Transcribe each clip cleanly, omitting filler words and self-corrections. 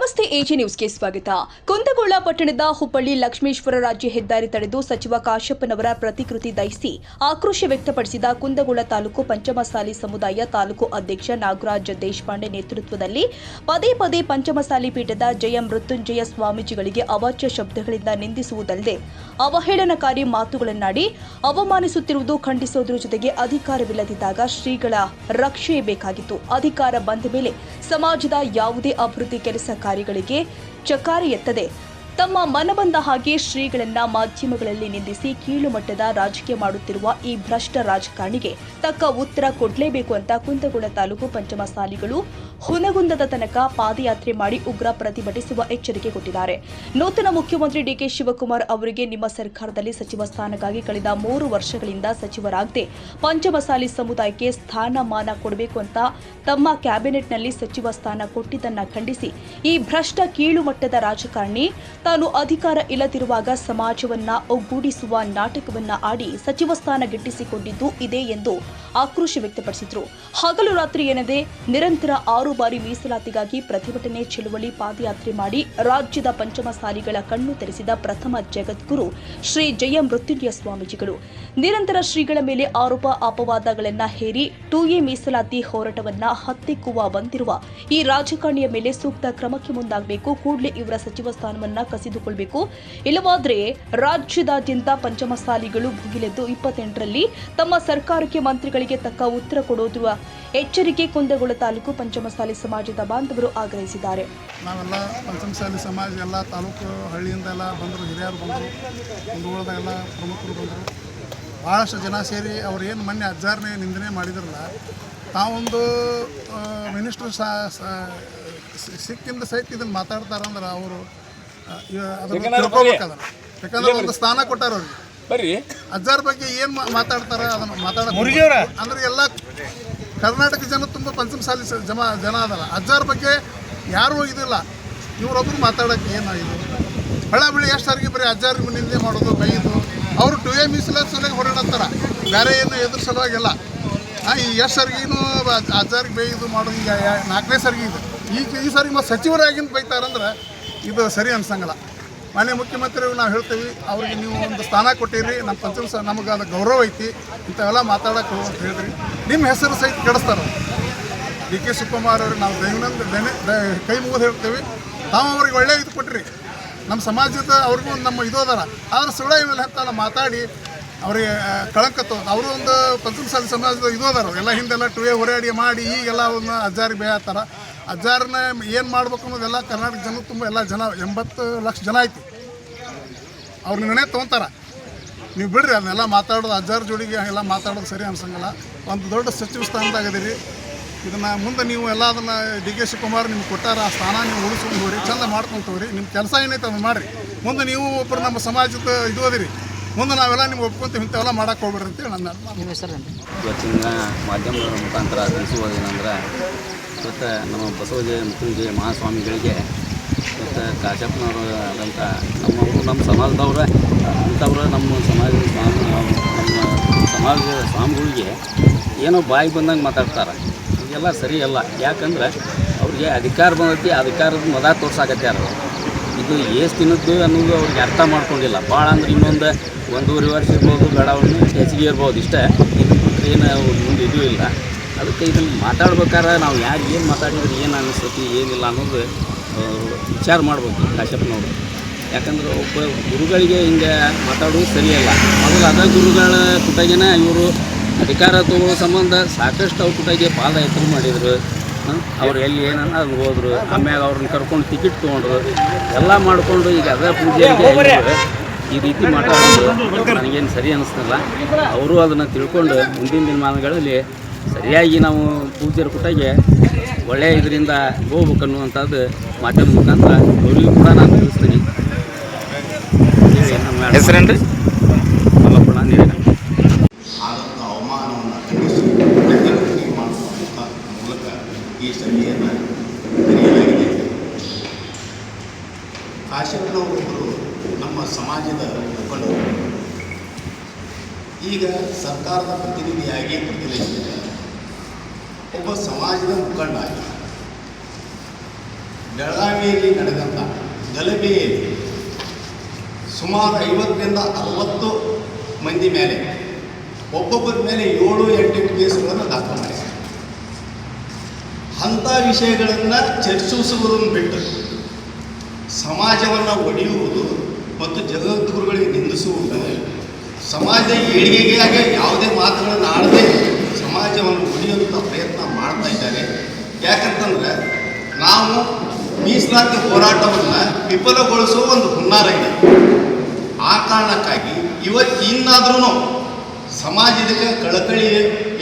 ನಮಸ್ತೆ ಎಜಿ ನ್ಯೂಸ್ಗೆ ಸ್ವಾಗತ. ಕುಂದಗೋಳ ಪಟ್ಟಣದ ಹುಬ್ಬಳ್ಳಿ ಲಕ್ಷ್ಮೇಶ್ವರ ರಾಜ್ಯ ಹೆದ್ದಾರಿ ತಡೆದು ಸಚಿವ ಕಾಶಪ್ಪನವರ ಪ್ರತಿಕೃತಿ ದಹಿಸಿ ಆಕ್ರೋಶ ವ್ಯಕ್ತಪಡಿಸಿದ ಕುಂದಗೋಳ ತಾಲೂಕು ಪಂಚಮಸಾಲಿ ಸಮುದಾಯ ತಾಲೂಕು ಅಧ್ಯಕ್ಷ ನಾಗರಾಜ್ ದೇಶಪಾಂಡೆ ನೇತೃತ್ವದಲ್ಲಿ ಪದೇ ಪದೇ ಪಂಚಮಸಾಲಿ ಪೀಠದ ಜಯ ಮೃತ್ಯುಂಜಯ ಸ್ವಾಮೀಜಿಗಳಿಗೆ ಅವಾಚ್ಯ ಶಬ್ದಗಳಿಂದ ನಿಂದಿಸುವುದಲ್ಲದೆ ಅವಹೇಳನಕಾರಿ ಮಾತುಗಳನ್ನಾಡಿ ಅವಮಾನಿಸುತ್ತಿರುವುದು ಖಂಡಿಸುವುದರ ಜೊತೆಗೆ ಅಧಿಕಾರವಿಲ್ಲದಿದ್ದಾಗ ಶ್ರೀಗಳ ರಕ್ಷಣೆ ಬೇಕಾಗಿತ್ತು. ಅಧಿಕಾರ ಬಂದ ಮೇಲೆ ಸಮಾಜದ ಯಾವುದೇ ಅಭಿವೃದ್ಧಿ ಕೆಲಸ ಕಾರ್ಯಗಳಿಗೆ ಚಕಾರಿ ಎತ್ತದೆ ತಮ್ಮ ಮನಬಂದ ಹಾಗೆ ಶ್ರೀಗಳನ್ನ ಮಾಧ್ಯಮಗಳಲ್ಲಿ ನಿಂದಿಸಿ ಕೀಳು ಮಟ್ಟದ ರಾಜಕೀಯ ಮಾಡುತ್ತಿರುವ ಈ ಭ್ರಷ್ಟ ರಾಜಕಾರಣಿಗೆ ತಕ್ಕ ಉತ್ತರ ಕೊಡಲೇಬೇಕು ಅಂತ ಕುಂದಗೋಳ ತಾಲೂಕು ಪಂಚಮಸಾಲಿಗಳು ಹುನಗುಂದದ ತನಕ ಪಾದಯಾತ್ರೆ ಮಾಡಿ ಉಗ್ರ ಪ್ರತಿಭಟಿಸುವ ಎಚ್ಚರಿಕೆ ಕೊಟ್ಟಿದ್ದಾರೆ. ನೂತನ ಮುಖ್ಯಮಂತ್ರಿ ಡಿಕೆ ಶಿವಕುಮಾರ್ ಅವರಿಗೆ ನಿಮ್ಮ ಸರ್ಕಾರದಲ್ಲಿ ಸಚಿವ ಸ್ಥಾನಕ್ಕಾಗಿ ಕಳೆದ 3 ವರ್ಷಗಳಿಂದ ಸಚಿವರಾಗದೆ ಪಂಚಮಸಾಲಿ ಸಮುದಾಯಕ್ಕೆ ಸ್ಥಾನಮಾನ ಕೊಡಬೇಕು ಅಂತ ತಮ್ಮ ಕ್ಯಾಬಿನೆಟ್ನಲ್ಲಿ ಸಚಿವ ಸ್ಥಾನ ಕೊಟ್ಟಿದ್ದನ್ನ ಖಂಡಿಸಿ ಈ ಭ್ರಷ್ಟ ಕೀಳು ಮಟ್ಟದ ರಾಜಕಾರಣಿ ತಾನು ಅಧಿಕಾರ ಇಲ್ಲದಿರುವಾಗ ಸಮಾಜವನ್ನ ಒಗ್ಗೂಡಿಸುವ ನಾಟಕವನ್ನ ಆಡಿ ಸಚಿವ ಸ್ಥಾನ ಗಿಟ್ಟಿಸಿಕೊಂಡಿದ್ದು ಇದೆ ಎಂದು ಆಕ್ರೋಶ ವ್ಯಕ್ತಪಡಿಸಿದರು. ಹಗಲು ರಾತ್ರಿ ಎನ್ನದೆ ನಿರಂತರ 6 ಬಾರಿ ಮೀಸಲಾತಿಗಾಗಿ ಪ್ರತಿಭಟನೆ ಚಳುವಳಿ ಪಾದಯಾತ್ರೆ ಮಾಡಿ ರಾಜ್ಯದ ಪಂಚಮಸಾಲಿಗಳ ಕಣ್ಣು ತೆರೆಸಿದ ಪ್ರಥಮ ಜಗದ್ಗುರು ಶ್ರೀ ಜಯ ಮೃತ್ಯುಂಜಯ ಸ್ವಾಮೀಜಿಗಳು ನಿರಂತರ ಶ್ರೀಗಳ ಮೇಲೆ ಆರೋಪ ಅಪವಾದಗಳನ್ನ ಹೇರಿ 2A ಮೀಸಲಾತಿ ಹೋರಾಟವನ್ನ ಹತ್ತಿಕ್ಕುವ ಬಂದಿರುವ ಈ ರಾಜಕಾರಣಿಯ ಮೇಲೆ ಸೂಕ್ತ ಕ್ರಮಕ್ಕೆ ಮುಂದಾಗಬೇಕು. ಕೂಡಲೇ ಇವರ ಸಚಿವ ಸ್ಥಾನವನ್ನ ಕಸಿದುಕೊಳ್ಳಬೇಕು. ಇಲ್ಲವಾದರೆ ರಾಜ್ಯದಾದ್ಯಂತ ಪಂಚಮಸಾಲಿಗಳು ಭುಗಿಲೆದ್ದು 28ರಲ್ಲಿ ತಮ್ಮ ಸರ್ಕಾರಕ್ಕೆ ಮಂತ್ರಿಗಳಿಗೆ ತಕ್ಕ ಉತ್ತರ ಕೊಡೋದುವ ಎಚ್ಚರಿಕೆ ಕುಂದಗೋಳ ತಾಲೂಕು ಪಂಚಮಸಾಲಿ ಸಮಾಜದ ಬಾಂಧವರು ಆಗ್ರಹಿಸಿದ್ದಾರೆ. ನಾವೆಲ್ಲ ಪಂಚಮಸಾಲಿ ಸಮಾಜ ಎಲ್ಲ ತಾಲೂಕು ಹಳ್ಳಿಯಿಂದ ಎಲ್ಲ ಬಂದರು, ಹಿರಿಯರು ಬಂದರು, ಕುಂದಗೋಳದಾಗೆಲ್ಲ ಪ್ರಮುಖರು ಬಂದರು. ಭಾಳಷ್ಟು ಜನ ಸೇರಿ ಅವ್ರು ಏನು ಮೊನ್ನೆ ಅಜ್ಜಾರನೇ ನಿಂದನೆ ಮಾಡಿದ್ರಲ್ಲ, ತಾವೊಂದು ಮಿನಿಸ್ಟ್ರು ಸಿಕ್ಕಿಂದ ಸಹಿತ ಇದನ್ನು ಮಾತಾಡ್ತಾರಂದ್ರೆ ಅವರು ಅದನ್ನು ತಿಳ್ಕೊಬೇಕದನ್ನು. ಯಾಕಂದ್ರೆ ಒಂದು ಸ್ಥಾನ ಕೊಟ್ಟಾರ ಅವ್ರಿಗೆ. ಬರ್ರಿ ಅಜ್ಜಾರ ಬಗ್ಗೆ ಏನು ಮಾತಾಡ್ತಾರ ಅದನ್ನು ಮಾತಾಡೋದು ಅಂದ್ರೆ ಎಲ್ಲ ಕರ್ನಾಟಕ ಜನ ತುಂಬ ಪಂಚಮಸಾಲಿ ಜನ ಅದಲ್ಲ. ಅಜ್ಜಾರ ಬಗ್ಗೆ ಯಾರೂ ಇದಿಲ್ಲ, ಇವರೊಬ್ಬರು ಮಾತಾಡೋಕ್ಕೆ ಏನು ಇದು ಹಳ್ಳಬಳ್ಳಿ ಎಷ್ಟು ಸಾರಿಗೆ ಬರೀ ಅಜ್ಜಾರಿಗೆ ನಿಂದೆ ಮಾಡೋದು ಬೈದು ಅವರು 2A ಮೀಸಲಾತಿ ಸಲುವಾಗಿ ಹೊರಡತ್ತಾರ, ಬೇರೆ ಏನು ಎದುರು ಸಲುವಾಗಿಲ್ಲ. ಈ ಎಷ್ಟು ಸರ್ಗಿನೂ ಅಜ್ಜಾರಿಗೆ ಬೈದು ಮಾಡೋದು ಈಗ 4ನೇ ಸರ್ಗಿ ಇದು. ಈ ಸಾರಿಗೆ ಮತ್ತು ಸಚಿವರಾಗಿಂದ ಬೈತಾರಂದ್ರೆ ಇದು ಸರಿ ಅನ್ಸಂಗಲ್ಲ. ಮಾನ್ಯ ಮುಖ್ಯಮಂತ್ರಿಗಳು ನಾವು ಹೇಳ್ತೀವಿ, ಅವ್ರಿಗೆ ನೀವು ಒಂದು ಸ್ಥಾನ ಕೊಟ್ಟಿರಿ, ನಮ್ಮ ಪಂಚಮಸಾಲಿ ನಮಗೆ ಅದು ಗೌರವ ಐತಿ, ಇಂಥವೆಲ್ಲ ಮಾತಾಡೋಕೆ ಹೋಗಿ ಅಂತ ಹೇಳಿದ್ರಿ. ನಿಮ್ಮ ಹೆಸರು ಸಹಿತ ಕೆಡಿಸ್ತಾರೆ. ಡಿ.ಕೆ. ಶಿವಕುಮಾರ್ ಅವ್ರಿಗೆ ನಾವು ಕೈ ಮುಗಿದು ಹೇಳ್ತೀವಿ, ತಾವು ಅವ್ರಿಗೆ ಒಳ್ಳೆಯ ಇದು ಕೊಟ್ಟಿರಿ. ನಮ್ಮ ಸಮಾಜದ ಅವ್ರಿಗೂ ನಮ್ಮ ಇದು ಅದಾರ, ಆದ್ರೆ ಸುಳ್ಳ ಇವೆಲ್ಲ ಅಂತ ಮಾತಾಡಿ ಅವ್ರಿಗೆ ಕಳಂಕ ಅವರು ಒಂದು ಪಂಚಮಸಾಲಿ ಸಮಾಜದ ಇದು ಅದಾರ. ಎಲ್ಲ ಹಿಂದೆಲ್ಲ 2A ಹೊರಾಡಿ ಮಾಡಿ ಈಗೆಲ್ಲ ಅವ್ರನ್ನ ಅಜ್ಜಾರಿಗೆ ಬೇಯತ್ತಾರ. ಅಜ್ಜಾರನ್ನ ಏನು ಮಾಡ್ಬೇಕು ಅನ್ನೋದೆಲ್ಲ ಕರ್ನಾಟಕ ಜನ ತುಂಬ ಎಲ್ಲ ಜನ 80 ಲಕ್ಷ ಜನ ಐತಿ, ಅವ್ರ ನಿರ್ಣಯ ತೊಗೊತಾರ. ನೀವು ಬಿಡ್ರಿ ಅದನ್ನೆಲ್ಲ ಮಾತಾಡೋದು, ಅಜ್ಜಾರ ಜೋಡಿಗೆ ಎಲ್ಲ ಮಾತಾಡೋದು ಸರಿ ಅನ್ಸಂಗಿಲ್ಲ. ಒಂದು ದೊಡ್ಡ ಸಚಿವ ಸ್ಥಾನದಾಗದಿರಿ, ಇದನ್ನು ಮುಂದೆ ನೀವು ಎಲ್ಲ ಅದನ್ನು ಡಿ.ಕೆ. ಶಿವಕುಮಾರ್ ನಿಮ್ಗೆ ಕೊಟ್ಟಾರ, ಆ ಸ್ಥಾನ ನೀವು ಉಳಿಸ್ಕೊಂಡು ಹೋಗ್ರಿ, ಚಂದ ಮಾಡ್ಕೊಂಡು ಹೋಗ್ರಿ. ನಿಮ್ಮ ಕೆಲಸ ಏನೈತೆ ಅದನ್ನು ಮಾಡಿರಿ. ಮುಂದೆ ನೀವು ಒಬ್ಬರು ನಮ್ಮ ಸಮಾಜದ ಇದು ಅದಿರಿ, ಮುಂದೆ ನಾವೆಲ್ಲ ನಿಮ್ಗೆ ಒಪ್ಕೊಂತೀವಿ, ಇಂಥವೆಲ್ಲ ಮಾಡೋಕೆ ಹೋಗ್ಬಿಡ್ರಿ ಅಂತೇಳಿ ನನ್ನ ಹೆಸರು. ಇವತ್ತಿನ ಮಾಧ್ಯಮದ ಮುಖಾಂತರ ತಿಳಿಸುವುದೇನೆಂದ್ರೆ, ಇವತ್ತು ನಮ್ಮ ಬಸವಜಯ ಮೃತ್ಯುಂಜಯ ಮಹಾಸ್ವಾಮಿಗಳಿಗೆ ಮತ್ತು ಕಾಶಪ್ಪನವರು ಆದಂಥ ನಮ್ಮ ಸಮಾಜದವ್ರ ಅಂಥವ್ರು ನಮ್ಮ ಸಮಾಜದ ಸಮಾಜದ ಸ್ವಾಮಿಗಳಿಗೆ ಏನೋ ಬಾಯಿ ಬಂದಂಗೆ ಮಾತಾಡ್ತಾರೆ. ಇದೆಲ್ಲ ಸರಿಯಲ್ಲ. ಯಾಕಂದ್ರೆ ಅವ್ರಿಗೆ ಅಧಿಕಾರ ಬಂದೈತಿ, ಅಧಿಕಾರದ ಮದ ತೋರ್ಸಾಕತ್ಯಾರ. ಇದು ಎಷ್ಟು ದಿನದ್ದು ಅನ್ನೋದು ಅವ್ರಿಗೆ ಅರ್ಥ ಮಾಡ್ಕೊಂಡಿಲ್ಲ. ಭಾಳ ಅಂದ್ರೆ ಇನ್ನೊಂದು 1.5 ವರ್ಷ ಇರ್ಬೋದು, ಬೇಡವನ್ನು ಹೆಚ್ಚಿಗೆ ಇರ್ಬೋದು, ಇಷ್ಟೇ. ಇದಕ್ಕೆ ಏನು ಮುಂದೆ ಇದೂ ಇಲ್ಲ. ಅದಕ್ಕೆ ಇದನ್ನು ಮಾತಾಡ್ಬೇಕಾದ್ರೆ ನಾವು ಯಾರು ಏನು ಮಾತಾಡಿದ್ರೆ ಏನು ಅನ್ನಿಸ್ತೈತಿ ಏನಿಲ್ಲ ಅನ್ನೋದು ವಿಚಾರ ಮಾಡ್ಬೇಕು ಕಾಶಪ್ಪನವರು. ಯಾಕಂದ್ರೆ ಒಬ್ಬ ಗುರುಗಳಿಗೆ ಹಿಂಗೆ ಮಾತಾಡೋದು ಸರಿಯಲ್ಲ. ಮೊದಲು ಅದ ಗುರುಗಳ ಕುಟಗಿನ ಇವರು ಅಧಿಕಾರ ತಗೊಳ್ಳೋ ಸಂಬಂಧ ಸಾಕಷ್ಟು ಅವ್ರ ಕುಟಗೆ ಪಾದಯಾತ್ರೆ ಮಾಡಿದರು. ಅವ್ರು ಎಲ್ಲಿ ಏನನ್ನ ಅದು ಹೋದರು, ಆಮ್ಯಾಗ ಅವ್ರನ್ನ ಕರ್ಕೊಂಡು ಟಿಕೆಟ್ ತೊಗೊಂಡ್ರು, ಎಲ್ಲ ಮಾಡಿಕೊಂಡು ಈಗ ಅದೇ ಪೂಜೆಗೆ ಈ ರೀತಿ ಮಾತಾಡೋದು ನನಗೇನು ಸರಿ ಅನ್ನಿಸ್ತಿಲ್ಲ. ಅವರು ಅದನ್ನು ತಿಳ್ಕೊಂಡು ಮುಂದಿನ ದಿನಮಾನಗಳಲ್ಲಿ ಸರಿಯಾಗಿ ನಾವು ಪೂಜ್ಯರ ಕುಟಗೆ ಒಳ್ಳೆಯ ಇದರಿಂದ ಹೋಗ್ಬೇಕನ್ನುವಂಥದ್ದು ಮಾಧ್ಯಮ ಮುಖಾಂತರ ಅವರಿಗೂ ಕೂಡ ನಾನು ತಿಳಿಸ್ತೀನಿ. ಹೆಸರೇನು ರೀ? ಮಲ್ಲಪ್ಪಣ ನೀರಿನ ಆದಂಥ ಅವಮಾನವನ್ನು ಖಂಡಿಸಿ ಮಾಡುವಂಥ ಮೂಲಕ ಈ ಸಭೆಯನ್ನು ಕರೆಯಲಾಗಿದೆ. ಕಾಶಪ್ಪನವರೊಬ್ಬರು ನಮ್ಮ ಸಮಾಜದ ಮುಖಂಡರು, ಈಗ ಸರ್ಕಾರದ ಪ್ರತಿನಿಧಿಯಾಗಿ ಪ್ರತಿನಿಧಿಸಿದ್ದಾರೆ. ಒಬ್ಬ ಸಮಾಜದ ಮುಖಂಡ ಆಗಿ ಬೆಳಗಾವಿಯಲ್ಲಿ ನಡೆದಂಥ ಗಲಭೆಯಲ್ಲಿ ಸುಮಾರು 50ರಿಂದ 60 ಮಂದಿ ಮೇಲೆ ಒಬ್ಬೊಬ್ಬರ ಮೇಲೆ 7-8 ಕೇಸುಗಳನ್ನು ದಾಖಲು ಮಾಡಿದ್ದಾರೆ. ಅಂಥ ವಿಷಯಗಳನ್ನು ಚರ್ಚಿಸುವುದನ್ನು ಬಿಟ್ಟು ಸಮಾಜವನ್ನು ಒಡೆಯುವುದು ಮತ್ತು ಜಗದ್ಗುರುಗಳಿಗೆ ನಿಂದಿಸುವುದು, ಸಮಾಜ ಏಳಿಗೆಗೆ ಯಾವುದೇ ಮಾತುಗಳನ್ನು ಆಡದೆ ಸಮಾಜವನ್ನು ಒಡೆಯುವಂಥ ಪ್ರಯತ್ನ ಮಾಡ್ತಾ ಇದ್ದಾರೆ. ಯಾಕಂತಂದರೆ ನಾವು ಮೀಸಲಾತಿ ಹೋರಾಟವನ್ನು ವಿಫಲಗೊಳಿಸುವ ಒಂದು ಹುನ್ನಾರ ಇದೆ. ಆ ಕಾರಣಕ್ಕಾಗಿ ಇನ್ನಾದ್ರೂ ಸಮಾಜಕ್ಕೆ ಕಳಕಳಿ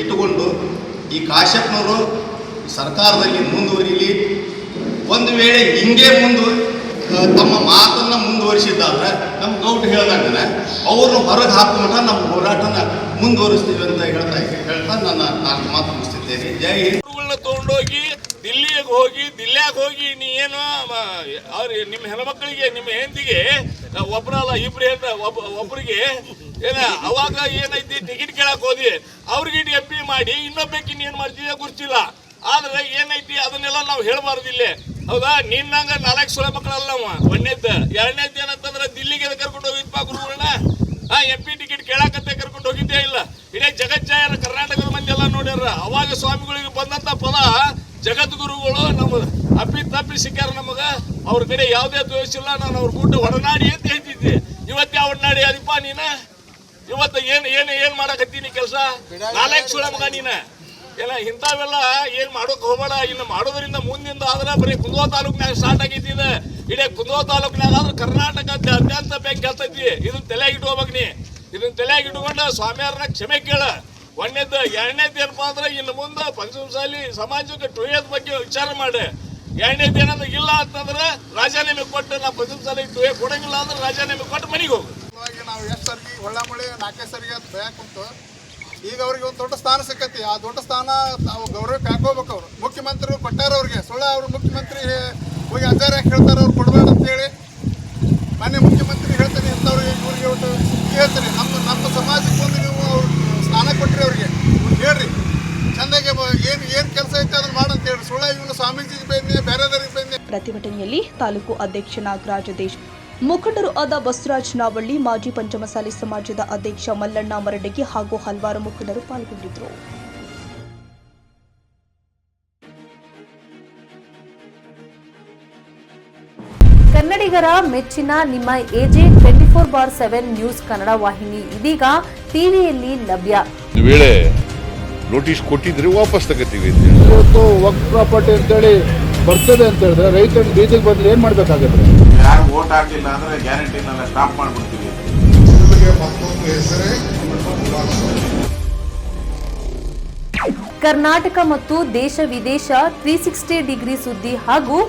ಇಟ್ಟುಕೊಂಡು ಈ ಕಾಶ್ಯಪ್ನವರು ಸರ್ಕಾರದಲ್ಲಿ ಮುಂದುವರಿಲಿ. ಒಂದು ವೇಳೆ ಹಿಂಗೆ ತಮ್ಮ ಮಾತನ್ನು ಮುಂದುವರಿಸಿದ್ದಾದ್ರೆ ನಮ್ಮ ಗೌಟ್ ಹೇಳ್ದಂಗೆ ಅವ್ರನ್ನ ಹೊರಗೆ ಹಾಕುಮಟ ನಮ್ಮ ಹೋರಾಟನ ಮುಂದುವರಿಸ್ತೀವಿ ಅಂತ ಹೇಳ್ತಾ ನಾನು ಮಾತು ಮುಗಿಸ್ತಿದ್ದೇನೆ. ಜೈ ಹಿಂದ್. ತಗೊಂಡೋಗಿ ದಿಲ್ಲಿಯಾಗ ಹೋಗಿ ನೀ ಏನು ಅವ್ರ ನಿಮ್ಮ ಹೆಣ್ಮಕ್ಳಿಗೆ ನಿಮ್ಮ ಹೆಂಡತಿಗೆ ಒಬ್ಬರಲ್ಲ ಇಬ್ರು ಒಬ್ಬರಿಗೆ ಏನ ಅವಾಗ ಏನೈತಿ ಟಿಕೆಟ್ ಕೇಳಕ್ ಹೋದಿ ಅವ್ರಿಗೆ MP ಮಾಡಿ ಇನ್ನೊಬ್ಬಕ್ಕೆ ಇನ್ನೇನು ಮಾಡ್ತಿದ್ದೆ ಗುರ್ತಿಲ್ಲ. ಆದ್ರೆ ಏನೈತಿ ಅದನ್ನೆಲ್ಲ ನಾವು ಹೇಳ್ಬಾರ್ದು ಇಲ್ಲಿ. ಹೌದಾ? ನಿನ್ನಂಗ 4 ಸೊಳೆ ಮಕ್ಕಳಲ್ಲ ನಾವು. ಒಂದೇದ್ದು. ಎರಡನೇದ್ದು ಏನಂತಂದ್ರೆ ದಿಲ್ಲಿಗೆ ಕರ್ಕೊಂಡು ಹೋಗಿದ್ಪಾ ಗುರುಗಳನ್ನ. MP ಟಿಕೆಟ್ ಕೇಳಕತ್ತೆ ಕರ್ಕೊಂಡು ಹೋಗಿದ್ದೇ ಇಲ್ಲ. ಇಡೀ ಜಗಜ್ಜಾಯರ ಕರ್ನಾಟಕದ ಮಂದಿ ಎಲ್ಲ ನೋಡ್ಯಾರ. ಅವಾಗ ಸ್ವಾಮಿಗಳಿಗೆ ಬಂದಂತ ಪದ ಜಗದ್ಗುರುಗಳು ನಮ್ಗೆ ಅಪ್ಪಿ ಸಿಕ್ಕ್ಯಾರ ನಮಗ. ಅವ್ರ ಕಡೆ ಯಾವುದೇ ದ್ವೇಷ ಇಲ್ಲ. ನಾನು ಅವ್ರ ಕೂಟ ಒಡನಾಡಿ ಅಂತ ಹೇಳ್ತಿದ್ದೆ. ಇವತ್ತು ಯಾವ ಒಡನಾಡಿ ಅದಪ್ಪ ನೀನ? ಇವತ್ತು ಏನ್ ಮಾಡಕತ್ತೀನಿ ಕೆಲಸ? 4 ಸೊಳೆ ಮಗ ನೀನ. ಏನ ಇಂಥವೆಲ್ಲ ಏನ್ ಮಾಡೋಕ್ ಹೋಗಬೇಡ. ಇನ್ನು ಮಾಡೋದ್ರಿಂದ ಮುಂದಿಂದ ಆದ್ರೆ ಬರೀ ಕುಂದಗೋಳ ತಾಲೂಕ್ನಾಗ ಸ್ಟಾರ್ಟ್ ಆಗೈತಿ. ಇದು ಇಡೀ ಕುಂದಗೋಳ ತಾಲೂಕ್ನಾಗ ಆದ್ರೆ ಕರ್ನಾಟಕದಾದ್ಯಂತ ಬೆಂಕಿ ಹತ್ತೈತಿ. ಇದನ್ನ ತಲೆಯಾಗಿ ಇಟ್ಕೋಬೇಕು ನೀ. ಇದನ್ನ ತಲೆಯಾಗಿ ಇಟ್ಕೊಂಡು ಸ್ವಾಮಿಯವ್ರನ್ನ ಕ್ಷಮೆ ಕೇಳ. ಒಂದೇದ್ದು. ಎರಡನೇದ್ದು ಏನಪ್ಪಾ ಅಂದ್ರೆ ಇನ್ನು ಮುಂದೆ ಪಂಚಮಸಾಲಿ ಸಮಾಜಕ್ಕೆ ಟೊಯ್ಯೋದ್ ಬಗ್ಗೆ ವಿಚಾರ ಮಾಡಿ. ಎರಡನೇದ್ದು ಏನಂದ್ರೆ ಇಲ್ಲ ಅಂತಂದ್ರೆ ರಾಜೀನಾಮೆ ಕೊಟ್ಟು ನಾ ಪಂಚಮಸಾಲಿ ಟೊಯ್ಯ ಕೊಡಂಗಿಲ್ಲ ಅಂದ್ರೆ ರಾಜೀನಾಮೆ ಕೊಟ್ಟು ಮನೆಗೆ ಹೋಗು. ನಾವು ಎಷ್ಟು ಸರ್ಗಿ ಹೊಳ್ಳಮಳಿ 4 ಸರಿಗೆ ಅಂತ ಭಯಕ್ಕೆ ಕುಂತು ಈಗ ಅವ್ರಿಗೆ ಒಂದು ದೊಡ್ಡ ಸ್ಥಾನ ಸಿಕ್ಕತಿ. ಆ ದೊಡ್ಡ ಸ್ಥಾನ ನಾವು ಗೌರವಕ್ಕೆ ಹಾಕೋಬೇಕು. ಅವರು ಮುಖ್ಯಮಂತ್ರಿಗಳು ಕೊಟ್ಟಾರ ಅವ್ರಿಗೆ. ಅವ್ರು ಮುಖ್ಯಮಂತ್ರಿ ಹೋಗಿ ಅಜ್ಜಾರ ಹೇಳ್ತಾರೆ ಅವ್ರು ಕೊಡಬೇಡ ಅಂತೇಳಿ. ಮಾನ್ಯ ಮುಖ್ಯಮಂತ್ರಿ ಹೇಳ್ತಾನೆ ಇಂಥವ್ರಿಗೆ ಇವ್ರಿಗೆ ಒಟ್ಟು ಹೇಳ್ತಾರೆ ನಮ್ಮ ಸಮಾಜಕ್ಕೆ ಒಂದು ನೀವು ಅವ್ರು ಸ್ಥಾನ ಕೊಟ್ಟರೆ ಅವ್ರಿಗೆ ಹೇಳ್ರಿ ಚಂದಾಗೆ ಏನು ಕೆಲಸ ಐತೆ ಅದನ್ನು ಮಾಡಂತ ಹೇಳ್ರಿ. ಇವನು ಸ್ವಾಮೀಜಿಗೆ ಬಂದೆ ಬೇರೆದವ್ರಿಗೆ ಬಂದೆ. ಪ್ರತಿಭಟನೆಯಲ್ಲಿ ತಾಲೂಕು ಅಧ್ಯಕ್ಷ ನಾಗರಾಜ ದೇಶ್, ಮುಖಂಡರು ಆದ ಬಸವರಾಜ್ ನಾವಳ್ಳಿ, ಮಾಜಿ ಪಂಚಮಸಾಲಿ ಸಮಾಜದ ಅಧ್ಯಕ್ಷ ಮಲ್ಲಣ್ಣ ಮರಡಗಿ ಹಾಗೂ ಹಲವಾರು ಮುಖಂಡರು ಪಾಲ್ಗೊಂಡಿದ್ದರು. ಕನ್ನಡಿಗರ ಮೆಚ್ಚಿನ ನಿಮ್ಮ AJ 24/7 ನ್ಯೂಸ್ ಕನ್ನಡ ವಾಹಿನಿ ಇದೀಗ ಟಿವಿಯಲ್ಲಿ ಲಭ್ಯ. ವೇಳೆ ನೋಟಿಸ್ ಕೊಟ್ಟಿದ್ರೆ ವಾಪಸ್ ತಗೋತೀವಿ. ಇವತ್ತು ವಕ್ಫ್ ಪ್ರಾಪರ್ಟಿ ಅಂತೇಳಿ ಬರ್ತದೆ ಅಂತ ಹೇಳಿದ್ರೆ ರೈತರು ಬೀದಿಗೆ ಬದಲು ಏನ್ ಮಾಡ್ಬೇಕಾಗತ್ತೆ? ಯಾರು ವೋಟ್ ಹಾಕಿಲ್ಲ ಅಂದ್ರೆ ಗ್ಯಾರಂಟಿನೆಲ್ಲ ಸ್ಟಾಪ್ ಮಾಡ್ಬಿಡ್ತೀವಿ. ಕರ್ನಾಟಕ ಮತ್ತು ದೇಶ ವಿದೇಶ 360 ಡಿಗ್ರಿ ಸುದ್ದಿ ಹಾಗೂ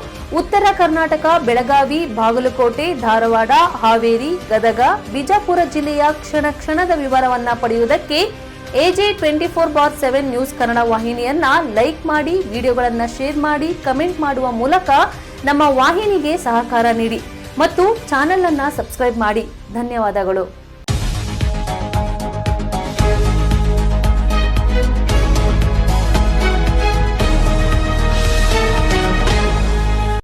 ಉತ್ತರ ಕರ್ನಾಟಕ, ಬೆಳಗಾವಿ, ಬಾಗಲಕೋಟೆ, ಧಾರವಾಡ, ಹಾವೇರಿ, ಗದಗ, ಬಿಜಾಪುರ ಜಿಲ್ಲೆಯ ಕ್ಷಣ ಕ್ಷಣದ ವಿವರವನ್ನ ಪಡೆಯುವುದಕ್ಕೆ AJ 24/7 ನ್ಯೂಸ್ ಕನ್ನಡ ವಾಹಿನಿಯನ್ನ ಲೈಕ್ ಮಾಡಿ, ವಿಡಿಯೋಗಳನ್ನ ಶೇರ್ ಮಾಡಿ, ಕಮೆಂಟ್ ಮಾಡುವ ಮೂಲಕ ನಮ್ಮ ವಾಹಿನಿಗೆ ಸಹಕಾರ ನೀಡಿ ಮತ್ತು ಚಾನೆಲ್ ಅನ್ನ ಸಬ್ಸ್ಕ್ರೈಬ್ ಮಾಡಿ. ಧನ್ಯವಾದಗಳು.